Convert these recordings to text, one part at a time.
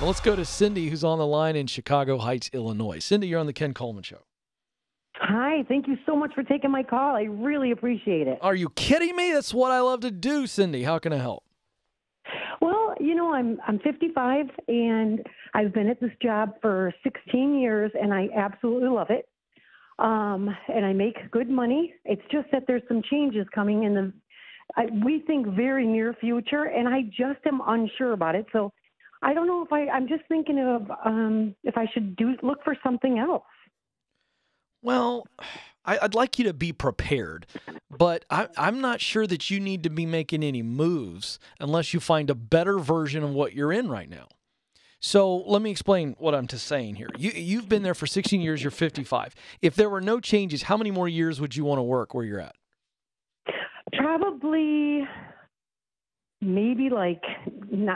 Well, let's go to Cindy, who's on the line in Chicago Heights, Illinois. Cindy, you're on the Ken Coleman Show. Hi, thank you so much for taking my call. I really appreciate it. Are you kidding me? That's what I love to do, Cindy. How can I help? Well, I'm 55, and I've been at this job for 16 years, and I absolutely love it. And I make good money. It's just that there's some changes coming in we think, very near future, and I just am unsure about it. So I don't know if I'm just thinking of if I should look for something else. Well, I'd like you to be prepared, but I'm not sure that you need to be making any moves unless you find a better version of what you're in right now. So let me explain what I'm just saying here. You've been there for 16 years. You're 55. If there were no changes, how many more years would you want to work where you're at? Probably maybe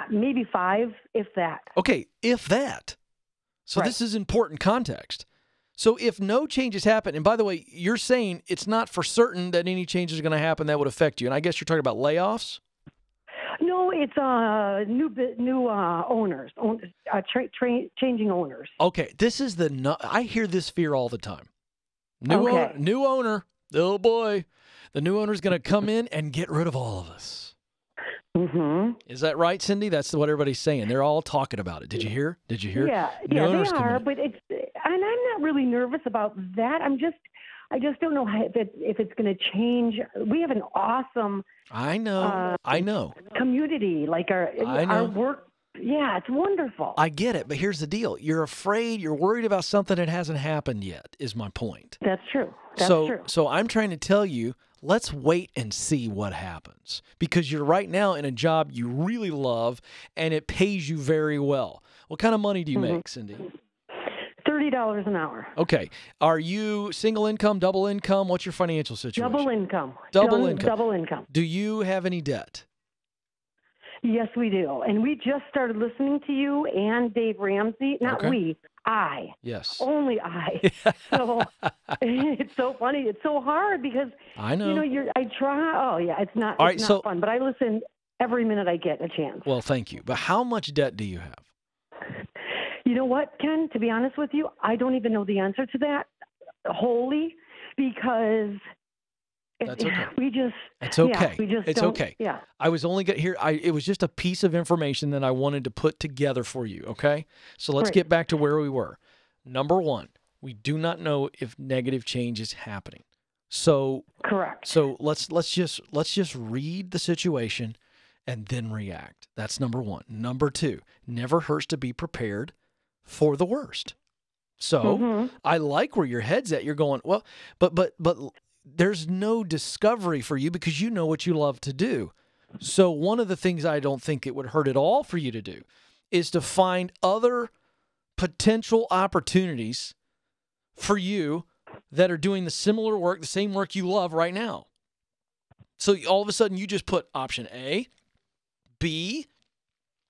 maybe 5, if that. Okay, if that. So Right. This is important context. So if no changes happen, and by the way, you're saying it's not for certain that any changes are going to happen that would affect you, and I guess you're talking about layoffs? No, it's new owners, changing owners. Okay, this is I hear this fear all the time. New owner, oh boy, the new owner's going to come in and get rid of all of us. Mm-hmm. Is that right, Cindy? That's what everybody's saying. They're all talking about it. Did you hear? Yeah, they are, but and I'm not really nervous about that. I just don't know if it's going to change. We have an awesome I know community, like our work. Yeah, it's wonderful. I get it, but here's the deal. You're afraid, you're worried about something that hasn't happened yet, is my point. That's true. That's true. So I'm trying to tell you, let's wait and see what happens, because you're right now in a job you really love and it pays you very well. What kind of money do you make, Cindy? $30 an hour. Okay. Are you single income, double income? What's your financial situation? Double income. Double income. Double income. Do you have any debt? Yes, we do. And we just started listening to you and Dave Ramsey. Not Okay. we, I. Yes. Only I. So it's so funny. It's so hard because I know. I try. Oh yeah, it's not. All it's right, not fun. But I listen every minute I get a chance. Well, thank you. But how much debt do you have? You know what, Ken? To be honest with you, I don't even know the answer to that wholly because That's okay. It's okay. It's okay. Yeah. I was only here. It was just a piece of information that I wanted to put together for you. Okay. So let's get back to where we were. Number one, we do not know if negative change is happening. So correct. So let's just read the situation and then react. That's number one. Number two, never hurts to be prepared for the worst. So I like where your head's at. You're going, well, but there's no discovery for you because you know what you love to do. So one of the things I don't think it would hurt at all for you to do is to find other potential opportunities for you that are doing the similar work, the same work you love right now. So all of a sudden you just put option A, B,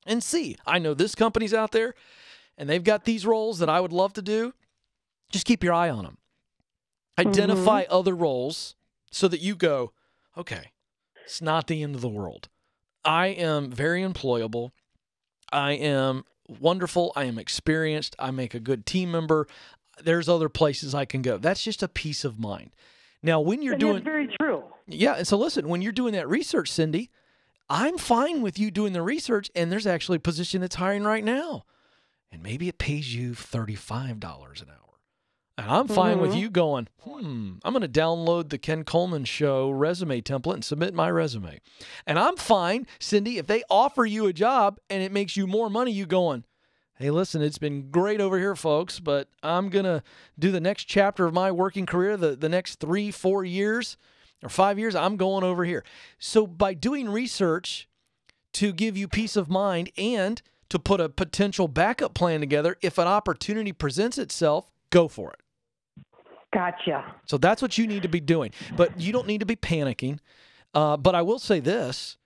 and C. I know this company's out there and they've got these roles that I would love to do. Just keep your eye on them. Identify other roles so that you go, okay, it's not the end of the world. I am very employable. I am wonderful. I am experienced. I make a good team member. There's other places I can go. That's just a peace of mind. Now, when you're doing... That's very true. Yeah, and so listen, when you're doing that research, Cindy, I'm fine with you doing the research, and there's actually a position that's hiring right now. And maybe it pays you $35 an hour. And I'm fine with you going, I'm going to download the Ken Coleman Show resume template and submit my resume. And I'm fine, Cindy, if they offer you a job and it makes you more money, you going, hey, listen, it's been great over here, folks, but I'm going to do the next chapter of my working career, the next 3-4 years or 5 years, I'm going over here. So by doing research to give you peace of mind and to put a potential backup plan together, if an opportunity presents itself, go for it. Gotcha. So that's what you need to be doing. But you don't need to be panicking. But I will say this.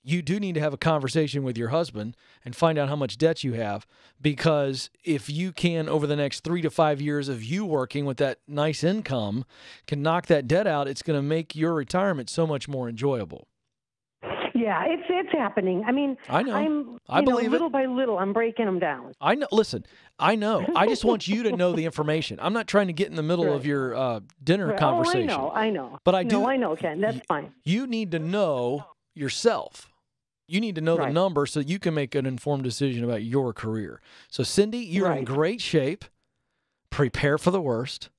You do need to have a conversation with your husband and find out how much debt you have, because if you can, over the next 3 to 5 years of you working with that nice income, can knock that debt out, it's going to make your retirement so much more enjoyable. Yeah, it's happening. I mean, I know. I believe little by little, I'm breaking them down. I know. Listen, I know. I just want you to know the information. I'm not trying to get in the middle of your dinner conversation. Oh, I know. But I do. No, I know, Ken. That's fine. You need to know yourself. You need to know the number so you can make an informed decision about your career. So, Cindy, you're in great shape. Prepare for the worst,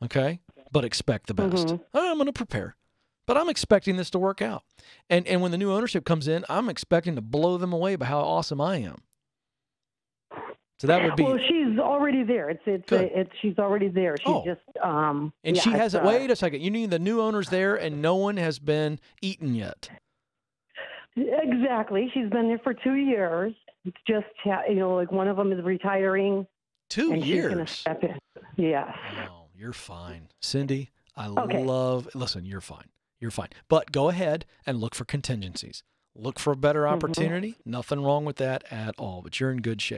okay? But expect the best. I'm going to prepare, but I'm expecting this to work out. And when the new ownership comes in, I'm expecting to blow them away by how awesome I am. So that would be. Well, she's already there. She's already there. She's just. And she hasn't. Wait a second. You mean the new owner's there, and no one has been eaten yet? Exactly. She's been there for 2 years. It's just like one of them is retiring. 2 years. She's gonna step in. Yeah. Oh, you're fine, Cindy. Listen, you're fine. You're fine. But go ahead and look for contingencies. Look for a better opportunity. Nothing wrong with that at all. But you're in good shape.